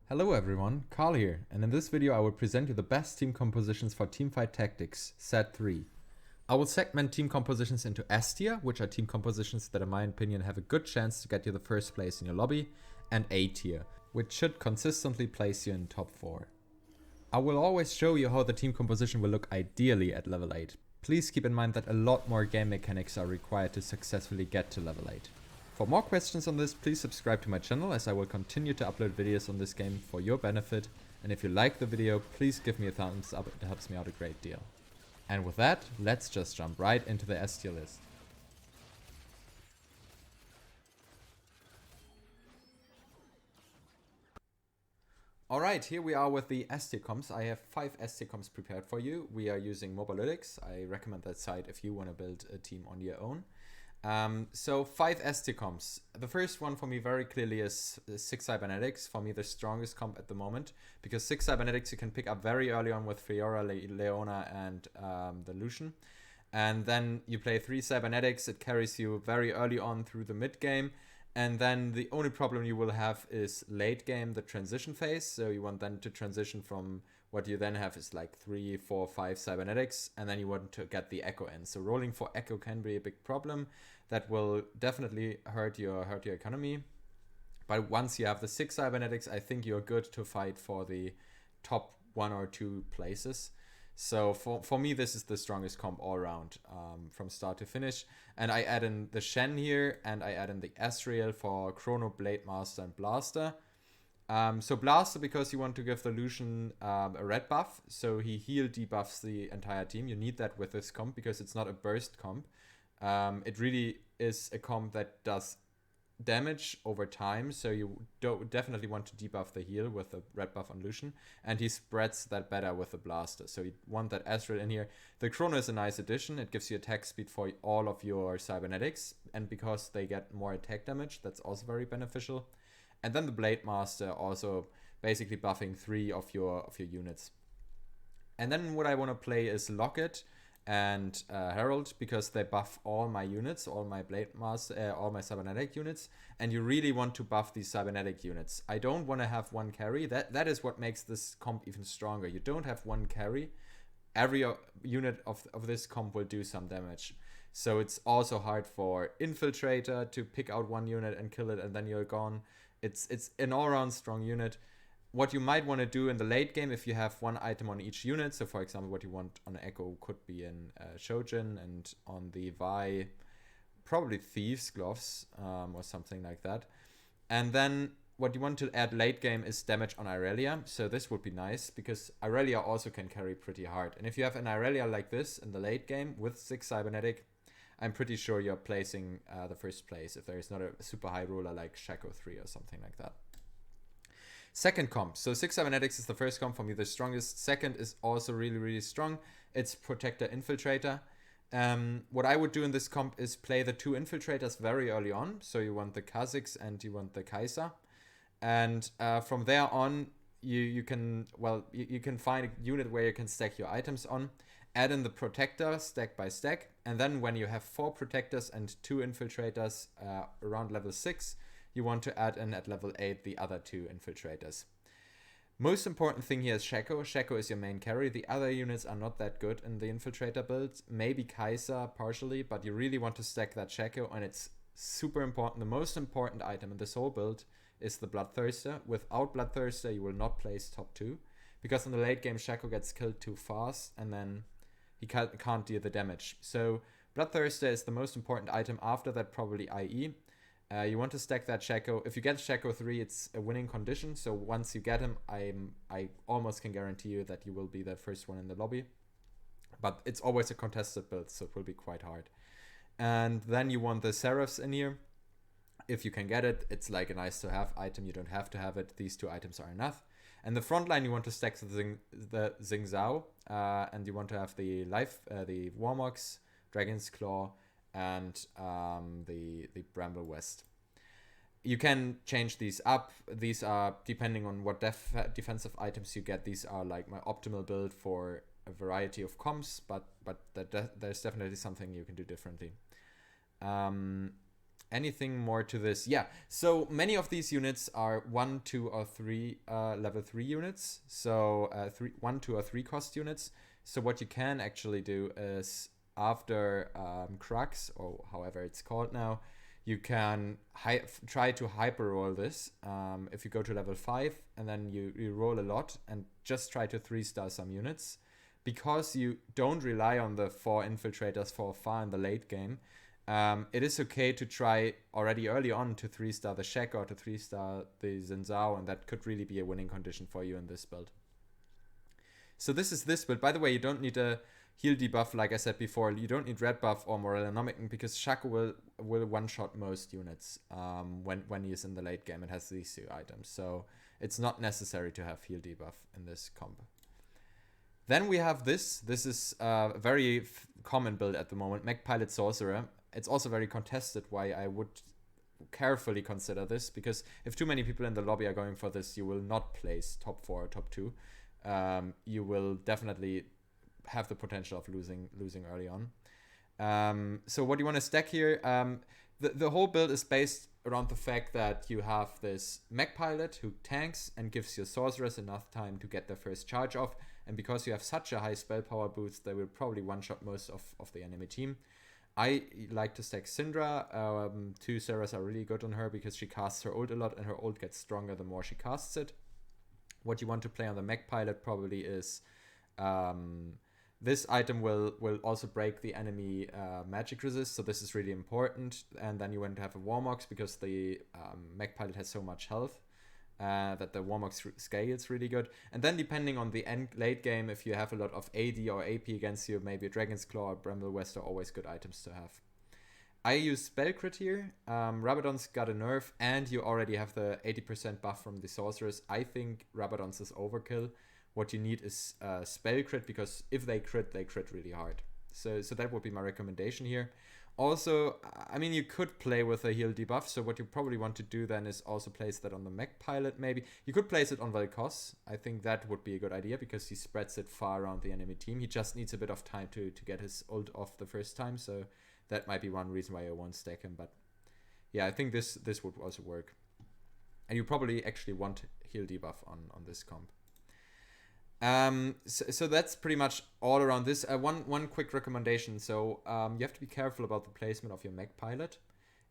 Hello everyone, Karl here, and in this video I will present you the best team compositions for Teamfight Tactics, Set 3. I will segment team compositions into S tier, which are team compositions that in my opinion have a good chance to get you the first place in your lobby, and A tier, which should consistently place you in top 4. I will always show you how the team composition will look ideally at level 8. Please keep in mind that a lot more game mechanics are required to successfully get to level 8. For more questions on this, please subscribe to my channel as I will continue to upload videos on this game for your benefit, and if you like the video, please give me a thumbs up, it helps me out a great deal. And with that, let's just jump right into the S tier list. Alright, here we are with the S tier comps. I have 5 S tier comps prepared for you. We are using Mobalytics. I recommend that site if you want to build a team on your own. So 5 S tier comps. The first one for me very clearly is 6 Cybernetics. For me the strongest comp at the moment, because 6 Cybernetics you can pick up very early on with Fiora, Leona and the Lucian. And then you play 3 Cybernetics, it carries you very early on through the mid game. And then the only problem you will have is late game, the transition phase. So you want then to transition from what you then have is like 3, 4, 5 Cybernetics, and then you want to get the Echo in. So rolling for Echo can be a big problem. That will definitely hurt your economy. But once you have the 6 Cybernetics, I think you're good to fight for the top 1 or 2 places. So for me, this is the strongest comp all around from start to finish. And I add in the Shen here, and I add in the Asriel for Chrono, Blademaster, and Blaster. So Blaster, because you want to give the Lucian a red buff, so he heal debuffs the entire team. You need that with this comp because it's not a burst comp. It really is a comp that does damage over time, so you definitely want to debuff the heal with the red buff on Lucian, and he spreads that better with the Blaster, so you want that Asriel in here. The Chrono is a nice addition. It gives you attack speed for all of your Cybernetics, and because they get more attack damage, that's also very beneficial. And then the Blademaster also basically buffing 3 of your units. And then what I want to play is Locket and Herald, because they buff all my units, all my Blademaster, all my Cybernetic units, and you really want to buff these Cybernetic units. I don't want to have one carry. That is what makes this comp even stronger. You don't have one carry. Every unit of this comp will do some damage. So it's also hard for Infiltrator to pick out one unit and kill it, and then you're gone. It's an all-around strong unit. What you might want to do in the late game, if you have one item on each unit, so for example what you want on Echo could be in Shojin, and on the Vi probably Thieves Gloves or something like that. And then what you want to add late game is damage on Irelia, so this would be nice because Irelia also can carry pretty hard. And if you have an Irelia like this in the late game with 6 Cybernetic, I'm pretty sure you're placing the first place if there is not a super high ruler like Shaco 3 or something like that. Second comp. So 6 Cybernetics is the first comp for me, the strongest. Second is also really, really strong. It's Protector Infiltrator. What I would do in this comp is play the 2 Infiltrators very early on. So you want the Kha'Zix and you want the Kai'Sa. And from there on, you can find a unit where you can stack your items on. Add in the Protector stack by stack, and then when you have 4 Protectors and 2 Infiltrators around level 6, you want to add in at level 8 the other 2 Infiltrators. Most important thing here is Shaco. Shaco is your main carry. The other units are not that good in the Infiltrator build. Maybe Kai'Sa partially, but you really want to stack that Shaco, and it's super important. The most important item in this whole build is the Bloodthirster. Without Bloodthirster, you will not place top 2, because in the late game Shaco gets killed too fast, and then he can't deal the damage. So Bloodthirster is the most important item. After that, probably IE. You want to stack that Shaco. If you get Shaco 3, it's a winning condition. So once you get him, I almost can guarantee you that you will be the first one in the lobby. But it's always a contested build, so it will be quite hard. And then you want the Seraphs in here. If you can get it, it's like a nice to have item. You don't have to have it. These 2 items are enough. And the front line, you want to stack the Xing Zhao, and you want to have the the Warmox, Dragon's Claw, and the Bramble West. You can change these up. These are, depending on what defensive items you get, these are like my optimal build for a variety of comps, but there's definitely something you can do differently. Anything more to this? Yeah. So many of these units are 1, 2, or 3 level 3 units. So 1, 2, or 3 cost units. So what you can actually do is after Crux, or however it's called now, you can try to hyper roll this. If you go to level 5 and then you roll a lot and just try to 3-star some units. Because you don't rely on the 4 infiltrators for far in the late game, it is okay to try already early on to 3-star the Shek or to 3-star the Zenzao, and that could really be a winning condition for you in this build. So this is this build. By the way, you don't need a heal debuff, like I said before. You don't need red buff or Morellonomicon, because Shaco will one-shot most units when he is in the late game and has these 2 items. So it's not necessary to have heal debuff in this combo. Then we have this. This is a very common build at the moment, Mech Pilot Sorcerer. It's also very contested, why I would carefully consider this, because if too many people in the lobby are going for this, you will not place top 4 or top 2. You will definitely have the potential of losing early on. So what you want to stack here, the whole build is based around the fact that you have this Mech Pilot who tanks and gives your sorcerers enough time to get their first charge off. And because you have such a high spell power boost, they will probably one-shot most of the enemy team. I like to stack Syndra. 2 Sarahs are really good on her because she casts her ult a lot, and her ult gets stronger the more she casts it. What you want to play on the Mech Pilot probably is this item will also break the enemy magic resist, so this is really important. And then you want to have a Warmox because the Mech Pilot has so much health. That the Warmox scales really good. And then depending on the late game, if you have a lot of AD or AP against you, maybe a Dragon's Claw or Bramble West are always good items to have. I use Spell Crit here. Rabadon's got a nerf, and you already have the 80% buff from the Sorcerers. I think Rabadon's is overkill. What you need is Spell Crit, because if they crit really hard. So that would be my recommendation here. Also, I mean, you could play with a heal debuff, so what you probably want to do then is also place that on the Mech Pilot, maybe. You could place it on Vel'Koz. I think that would be a good idea, because he spreads it far around the enemy team. He just needs a bit of time to get his ult off the first time, so that might be one reason why I won't stack him. But yeah, I think this would also work. And you probably actually want heal debuff on this comp. So that's pretty much all around this. One quick recommendation. So you have to be careful about the placement of your Mech Pilot.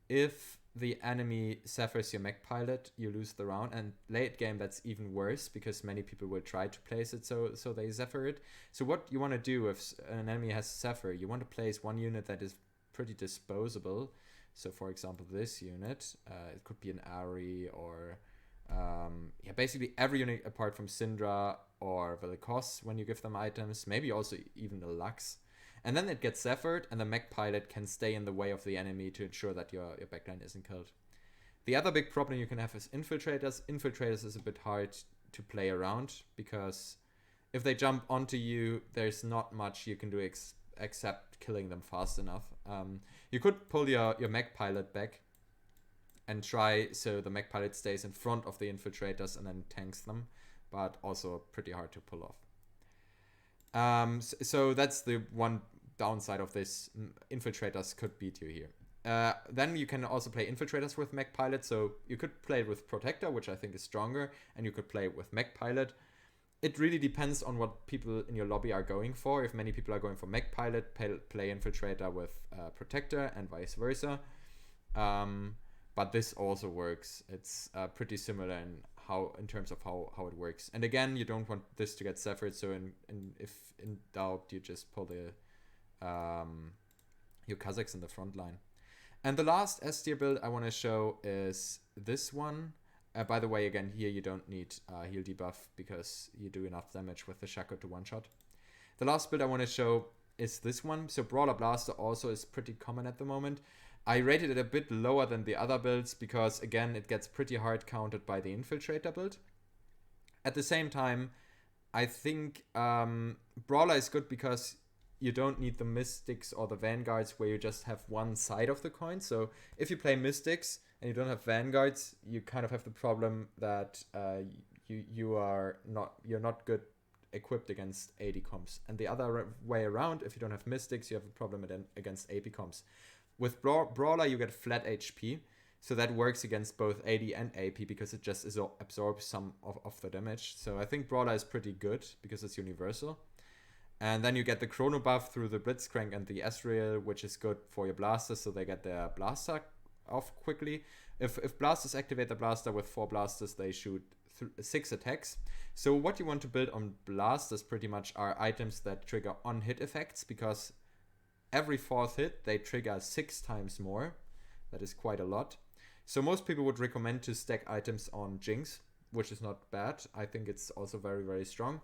If the enemy Zephyrs your Mech Pilot, you lose the round, and late game that's even worse, because many people will try to place it so they Zephyr it. So what you want to do if an enemy has Zephyr, you want to place one unit that is pretty disposable. So for example, this unit, it could be an Ari or yeah, basically every unit apart from Syndra or Vel'Koz when you give them items, maybe also even the Lux. And then it gets Zephyred, and the Mech Pilot can stay in the way of the enemy to ensure that your backline isn't killed. The other big problem you can have is Infiltrators. Infiltrators is a bit hard to play around, because if they jump onto you, there's not much you can do except killing them fast enough. You could pull your Mech Pilot back and try so the Mech Pilot stays in front of the Infiltrators and then tanks them, but also pretty hard to pull off. So that's the one downside of this. Infiltrators could beat you here. Then you can also play Infiltrators with Mech Pilot, so you could play it with Protector, which I think is stronger, and you could play it with Mech Pilot. It really depends on what people in your lobby are going for. If many people are going for Mech Pilot, play Infiltrator with Protector, and vice versa. But this also works. It's pretty similar in terms of how it works. And again, you don't want this to get Zephyred, so if in doubt, you just pull the your Kazakhs in the front line. And the last S tier build I want to show is this one. By the way, again, here you don't need heal debuff, because you do enough damage with the Shaco to one-shot. The last build I want to show is this one. So Brawler Blaster also is pretty common at the moment. I rated it a bit lower than the other builds because, again, it gets pretty hard countered by the Infiltrator build. At the same time, I think Brawler is good because you don't need the Mystics or the Vanguards where you just have one side of the coin. So if you play Mystics and you don't have Vanguards, you kind of have the problem that you're not good equipped against AD comps. And the other way around, if you don't have Mystics, you have a problem against AP comps. With Brawler, you get flat HP. So that works against both AD and AP because it just absorbs some of the damage. So I think Brawler is pretty good because it's universal. And then you get the Chrono buff through the Blitzcrank and the Ezreal, which is good for your blasters, so they get their blaster off quickly. If blasters activate the blaster with 4 blasters, they shoot 6 attacks. So what you want to build on blasters pretty much are items that trigger on-hit effects, because every 4th hit they trigger 6 times more. That is quite a lot. So most people would recommend to stack items on Jinx, which is not bad. I think it's also very, very strong.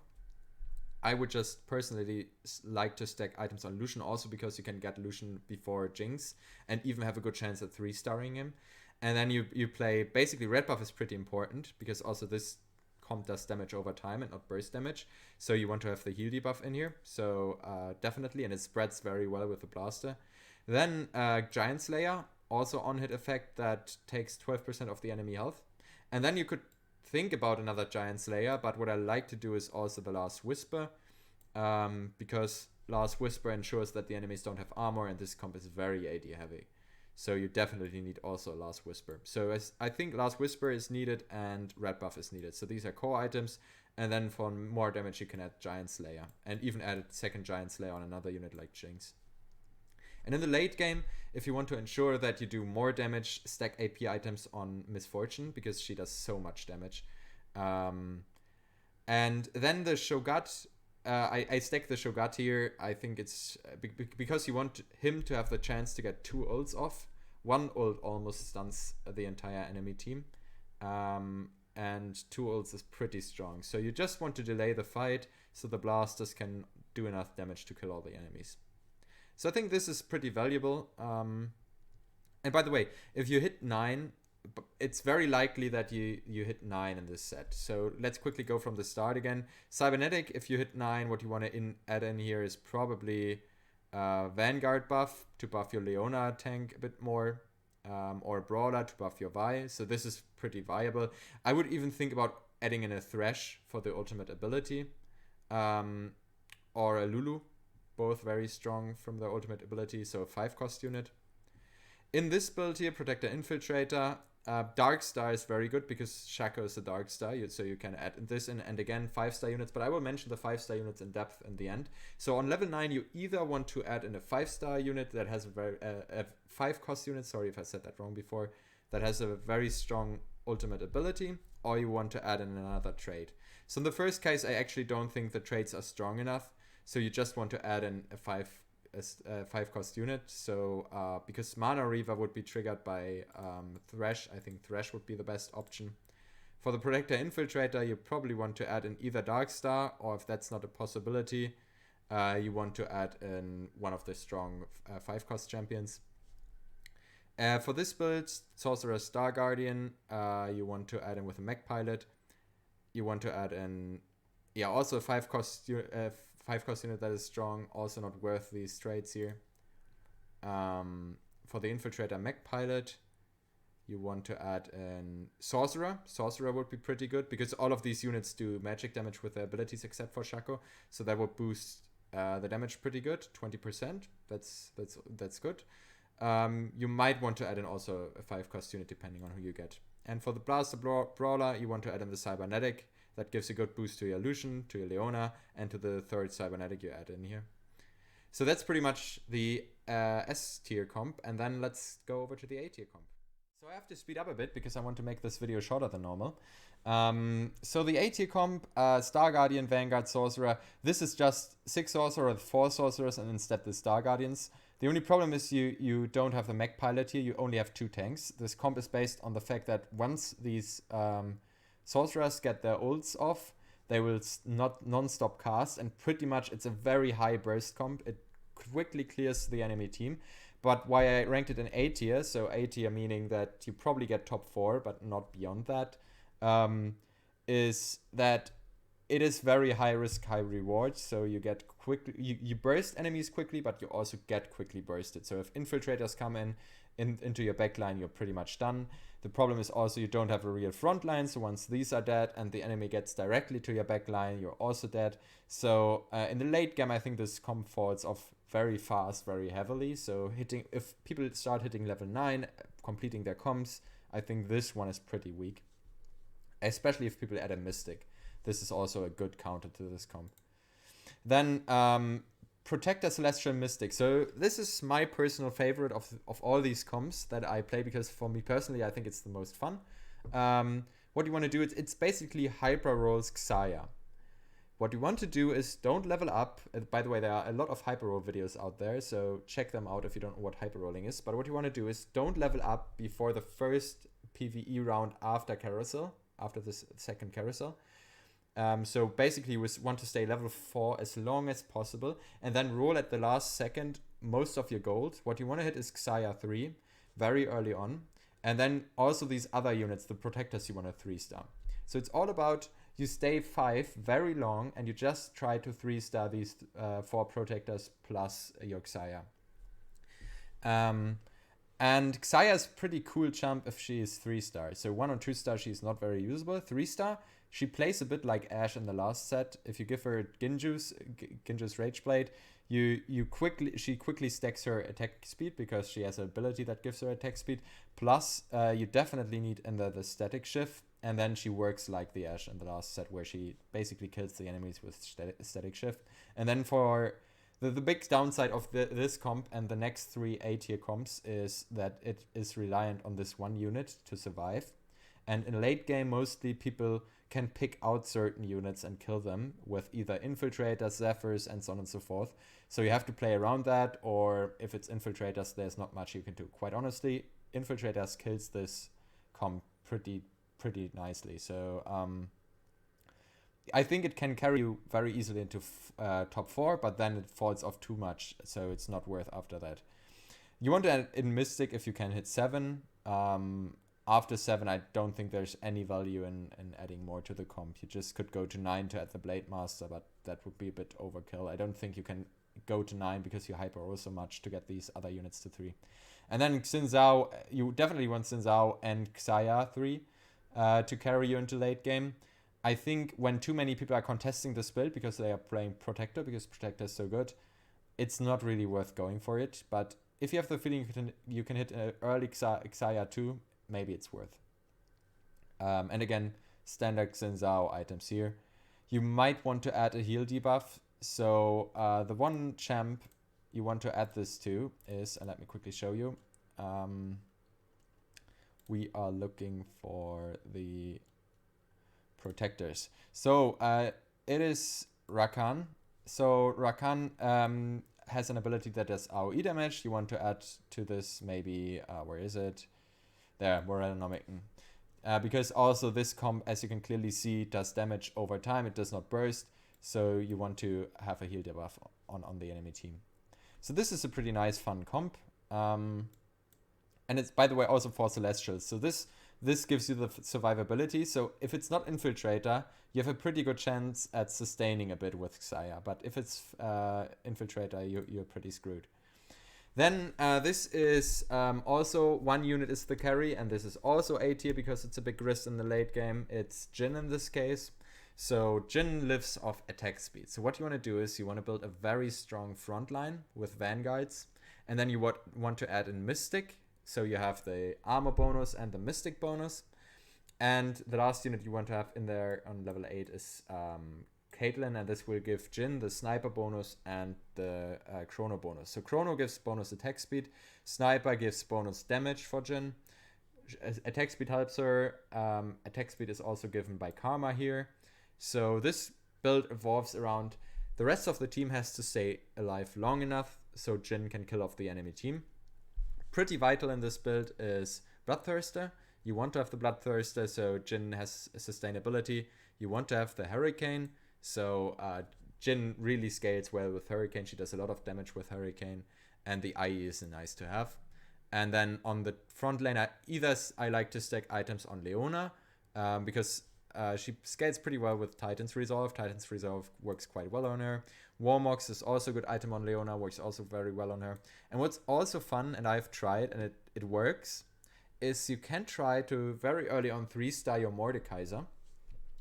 I would just personally like to stack items on Lucian also because you can get Lucian before Jinx and even have a good chance at 3-starring him. And then you play, basically red buff is pretty important because also this comp does damage over time and not burst damage. So you want to have the heal debuff in here. So definitely, and it spreads very well with the blaster. Then Giant Slayer, also on-hit effect that takes 12% of the enemy health. And then you could think about another Giant Slayer, but what I like to do is also the Last Whisper, because Last Whisper ensures that the enemies don't have armor, and this comp is very AD heavy. So you definitely need also Last Whisper. So I think Last Whisper is needed and red buff is needed. So these are core items, and then for more damage you can add Giant Slayer, and even add a second Giant Slayer on another unit like Jinx. And in the late game, if you want to ensure that you do more damage, stack AP items on Misfortune, because she does so much damage. And then the Shogat, I stack the Shogat here. I think it's because you want him to have the chance to get 2 ults off. 1 ult almost stuns the entire enemy team. And 2 ults is pretty strong. So you just want to delay the fight so the blasters can do enough damage to kill all the enemies. So I think this is pretty valuable. And by the way, if you hit 9, it's very likely that you hit 9 in this set. So let's quickly go from the start again. Cybernetic, if you hit 9, what you want to add in here is probably Vanguard buff to buff your Leona tank a bit more. Or Brawler to buff your Vi. So this is pretty viable. I would even think about adding in a Thresh for the ultimate ability. Or a Lulu. Both very strong from their ultimate ability, so a 5-cost unit. In this build here, Protector Infiltrator, Darkstar is very good because Shaco is a Darkstar, so you can add this in, and again 5-star units, but I will mention the 5-star units in depth in the end. So on level 9, you either want to add in a 5-star unit that has a 5-cost unit, sorry if I said that wrong before, that has a very strong ultimate ability, or you want to add in another trait. So in the first case, I actually don't think the traits are strong enough. So you just want to add in a 5-cost unit. So because Mana Reaver would be triggered by Thresh, I think Thresh would be the best option. For the Protector Infiltrator, you probably want to add in either Darkstar, or if that's not a possibility, you want to add in one of the strong 5-cost champions. For this build, Sorcerer Star Guardian, you want to add in with a Mech Pilot. You want to add in, yeah, also a 5-cost unit that is strong, also not worth these traits here. For the Infiltrator Mech Pilot, you want to add in Sorcerer. Sorcerer would be pretty good because all of these units do magic damage with their abilities except for Shaco, so that would boost the damage pretty good, 20%. That's good. You might want to add in also a 5-cost unit depending on who you get. And for the Blaster Brawler, you want to add in the Cybernetic. That gives a good boost to your Lucian, to your Leona, and to the 3rd Cybernetic you add in here. So that's pretty much the S tier comp, and then let's go over to the A tier comp. So I have to speed up a bit because I want to make this video shorter than normal. So the A tier comp, Star Guardian, Vanguard, Sorcerer. This is just 6 Sorcerer with 4 Sorcerers and instead the Star Guardians. The only problem is you don't have the Mech Pilot here, you only have 2 tanks. This comp is based on the fact that once these Sorcerers get their ults off, they will not non-stop cast, and pretty much it's a very high burst comp. It quickly clears the enemy team. But why I ranked it in A tier, so A tier meaning that you probably get top 4, but not beyond that, is that it is very high risk, high reward. So you get quickly, you burst enemies quickly, but you also get quickly bursted. So if infiltrators come in, into your backline, you're pretty much done. The problem is also you don't have a real front line, so once these are dead and the enemy gets directly to your backline, you're also dead. So in the late game, I think this comp falls off very fast, very heavily. So if people start hitting level 9, completing their comps, I think this one is pretty weak. Especially if people add a Mystic. This is also a good counter to this comp. Then Protector, Celestial, Mystic. So this is my personal favorite of all these comps that I play, because for me personally, I think it's the most fun. What you want to do, it's basically Hyper Rolls Xayah. What you want to do is don't level up. By the way, there are a lot of Hyper Roll videos out there, so check them out if you don't know what Hyper Rolling is. But what you want to do is don't level up before the first PvE round after Carousel, after this second Carousel. So basically we want to stay level 4 as long as possible and then roll at the last second most of your gold. What you want to hit is Xayah 3 very early on, and then also these other units, the protectors, you want to 3-star. So it's all about you stay 5 very long and you just try to 3-star these 4 protectors plus your Xayah. And Xayah is pretty cool champ if she is 3-star. So 1 or 2-star she is not very usable. 3-star she plays a bit like Ashe in the last set. If you give her Ginju's Rageblade, she quickly stacks her attack speed because she has an ability that gives her attack speed. Plus, you definitely need in the static shift, and then she works like the Ashe in the last set, where she basically kills the enemies with static shift. And then for the big downside of this comp and the next 3 A-tier comps is that it is reliant on this one unit to survive. And in late game, mostly people can pick out certain units and kill them with either Infiltrators, Zephyrs, and so on and so forth. So you have to play around that, or if it's Infiltrators, there's not much you can do. Quite honestly, Infiltrators kills this comp pretty nicely. So I think it can carry you very easily into top 4, but then it falls off too much, so it's not worth after that. You want to add in Mystic if you can hit 7. After 7, I don't think there's any value in adding more to the comp. You just could go to 9 to add the Blademaster, but that would be a bit overkill. I don't think you can go to 9 because you hyper roll so much to get these other units to 3. And then Xin Zhao, you definitely want Xin Zhao and Xayah 3 to carry you into late game. I think when too many people are contesting this build because they are playing Protector, because Protector is so good, it's not really worth going for it. But if you have the feeling you can hit an early Xayah 2, maybe it's worth. And again, standard Xin Zhao items here. You might want to add a heal debuff. So the one champ you want to add this to is, and let me quickly show you. We are looking for the protectors. So it is Rakan. So Rakan has an ability that does AoE damage. You want to add to this maybe, where is it? There, Morelnomicton. Because also this comp, as you can clearly see, does damage over time. It does not burst. So you want to have a heal debuff on the enemy team. So this is a pretty nice, fun comp. And it's, by the way, also for Celestials. So this gives you the survivability. So if it's not Infiltrator, you have a pretty good chance at sustaining a bit with Xayah. But if it's Infiltrator, you're pretty screwed. Then this is also one unit is the carry, and this is also A tier because it's a big risk in the late game. It's Jhin in this case. So Jhin lives off attack speed. So what you want to do is you want to build a very strong front line with Vanguards, and then you want to add in Mystic. So you have the armor bonus and the Mystic bonus. And the last unit you want to have in there on level 8 is Caitlyn, and this will give Jhin the sniper bonus and the chrono bonus. So chrono gives bonus attack speed, sniper gives bonus damage for Jhin. Attack speed helps her. Attack speed is also given by karma here. So this build evolves around the rest of the team has to stay alive long enough so Jhin can kill off the enemy team. Pretty vital in this build is Bloodthirster. You want to have the Bloodthirster so Jhin has sustainability. You want to have the Hurricane. So Jhin really scales well with Hurricane. She does a lot of damage with Hurricane. And the IE is nice to have. And then on the front lane, I like to stack items on Leona. Because she scales pretty well with Titan's Resolve. Titan's Resolve works quite well on her. Warmox is also a good item on Leona, works also very well on her. And what's also fun, and I've tried, and it works, is you can try to very early on 3-star your Mordekaiser.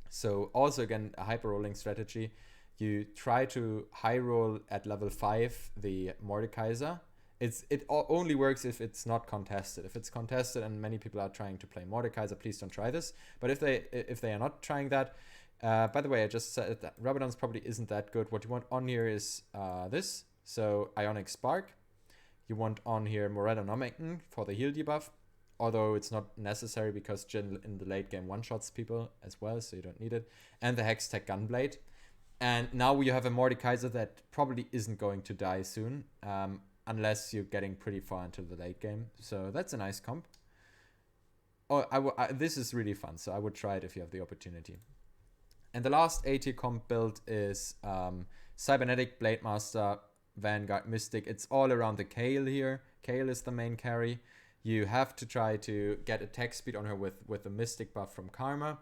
So also again, a hyper rolling strategy. You try to high roll at level 5 the Mordekaiser. It only works if it's not contested. If it's contested and many people are trying to play Mordekaiser, please don't try this. But if they are not trying that, by the way, I just said that Rabadon's probably isn't that good. What you want on here is this. So Ionic Spark. You want on here Moredonomicon for the heal debuff. Although it's not necessary because Jin in the late game one-shots people as well, so you don't need it. And the Hextech Gunblade. And now you have a Mordekaiser that probably isn't going to die soon. Unless you're getting pretty far into the late game. So that's a nice comp. Oh, this is really fun, so I would try it if you have the opportunity. And the last A-tier comp build is Cybernetic Blademaster, Vanguard, Mystic. It's all around the Kayle here. Kayle is the main carry. You have to try to get attack speed on her with the Mystic buff from Karma.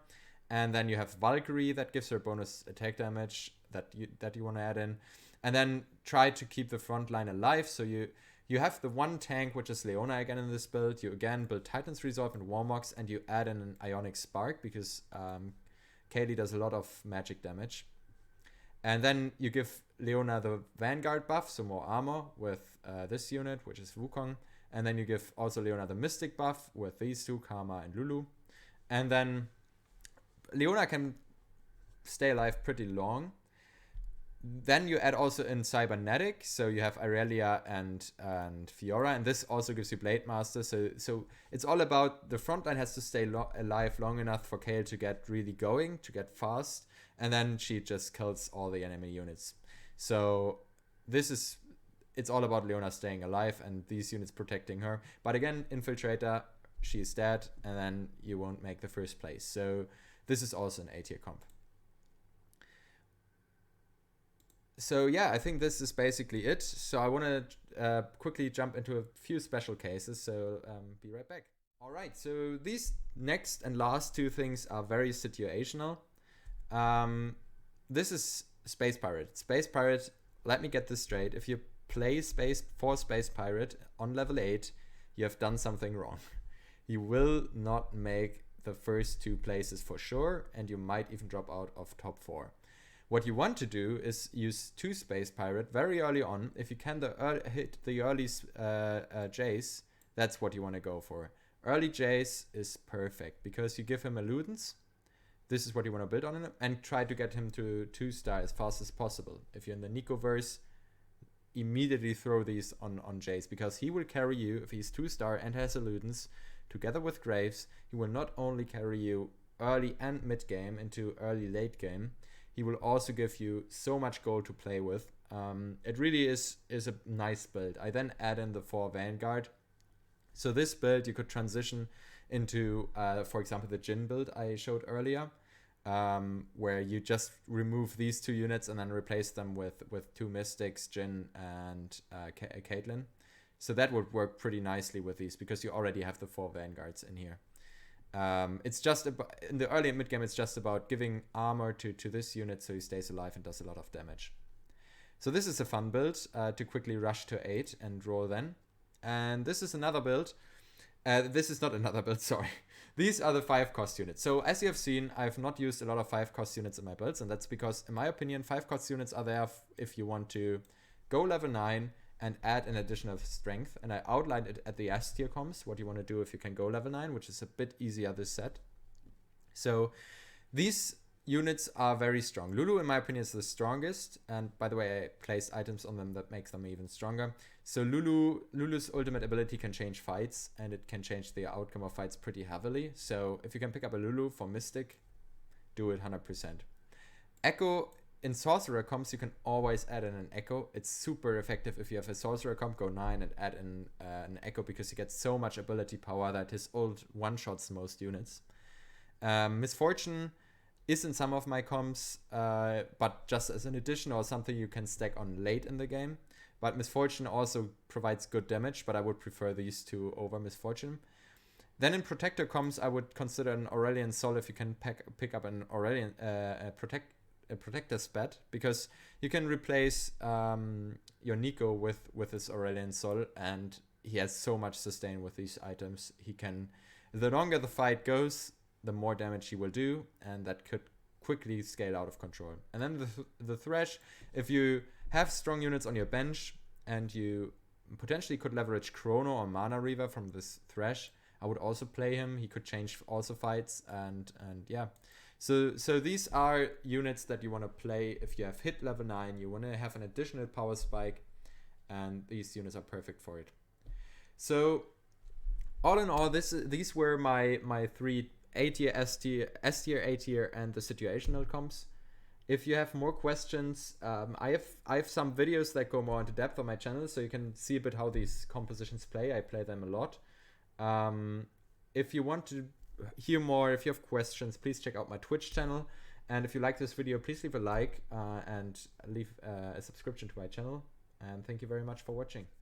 And then you have Valkyrie that gives her bonus attack damage that you want to add in. And then try to keep the front line alive. So you have the one tank, which is Leona again in this build. You again build Titan's Resolve and Warmox, and you add in an Ionic Spark because Kayle does a lot of magic damage. And then you give Leona the Vanguard buff, so more armor with this unit, which is Wukong. And then you give also Leona the Mystic buff with these two, Karma and Lulu. And then Leona can stay alive pretty long. Then you add also in Cybernetic, so you have Irelia and Fiora, and this also gives you Blademaster. So it's all about the frontline has to stay alive long enough for Kayle to get really going, to get fast, and then she just kills all the enemy units. So it's all about Leona staying alive and these units protecting her. But again, Infiltrator, she's dead, and then you won't make the first place. So this is also an A-tier comp. So yeah, I think this is basically it. So I want to quickly jump into a few special cases. So be right back. All right, so these next and last two things are very situational. This is Space Pirate. Space Pirate, let me get this straight. If you play Space Pirate on level 8, you have done something wrong. You will not make the first 2 places for sure, and you might even drop out of top 4. What you want to do is use 2 Space Pirate very early on. If you can hit the early Jace, that's what you want to go for. Early Jace is perfect because you give him a Ludens. This is what you want to build on him, and try to get him to 2-star as fast as possible. If you're in the Nicoverse, immediately throw these on Jace because he will carry you if he's 2-star and has a Ludens. Together with Graves, he will not only carry you early and mid game into early late game, he will also give you so much gold to play with. It really is a nice build. I then add in the 4 Vanguard. So this build you could transition into, for example, the Jin build I showed earlier, where you just remove these 2 units and then replace them with 2 Mystics, Jin and Caitlyn. So that would work pretty nicely with these because you already have the 4 Vanguards in here. It's just about, in the early and mid game, it's just about giving armor to this unit so he stays alive and does a lot of damage. So this is a fun build to quickly rush to 8 and draw then. And this is another build. This is not another build, sorry. These are the 5-cost units. So as you have seen, I've not used a lot of 5-cost units in my builds, and that's because, in my opinion, 5-cost units are there if you want to go level 9 and add an additional strength. And I outlined it at the S tier comms, what you want to do if you can go level 9, which is a bit easier this set. So these units are very strong. Lulu, in my opinion, is the strongest. And by the way, I placed items on them that makes them even stronger. So Lulu's ultimate ability can change fights, and it can change the outcome of fights pretty heavily. So if you can pick up a Lulu for Mystic, do it 100%. Echo, in Sorcerer comps, you can always add in an Echo. It's super effective if you have a Sorcerer comp, go 9 and add in an Echo because he gets so much ability power that his ult one-shots most units. Misfortune is in some of my comps, but just as an addition or something you can stack on late in the game. But Misfortune also provides good damage, but I would prefer these two over Misfortune. Then in Protector comms, I would consider an Aurelian Soul if you can pick up an Aurelian a Protector Spat, because you can replace your Nico with his Aurelian Soul, and he has so much sustain with these items. He can, the longer the fight goes, the more damage he will do, and that could quickly scale out of control. And then the Thresh, if you have strong units on your bench and you potentially could leverage Chrono or Mana Reaver from this Thresh, I would also play him. He could change also fights, and yeah. So these are units that you want to play if you have hit level 9, you want to have an additional power spike, and these units are perfect for it. So all in all, these were my 3 A tier, S tier, A tier, and the situational comps. If you have more questions, I have some videos that go more into depth on my channel, so you can see a bit how these compositions play. I play them a lot. If you want to hear more, if you have questions, please check out my Twitch channel. And if you like this video, please leave a like and leave a subscription to my channel. And thank you very much for watching.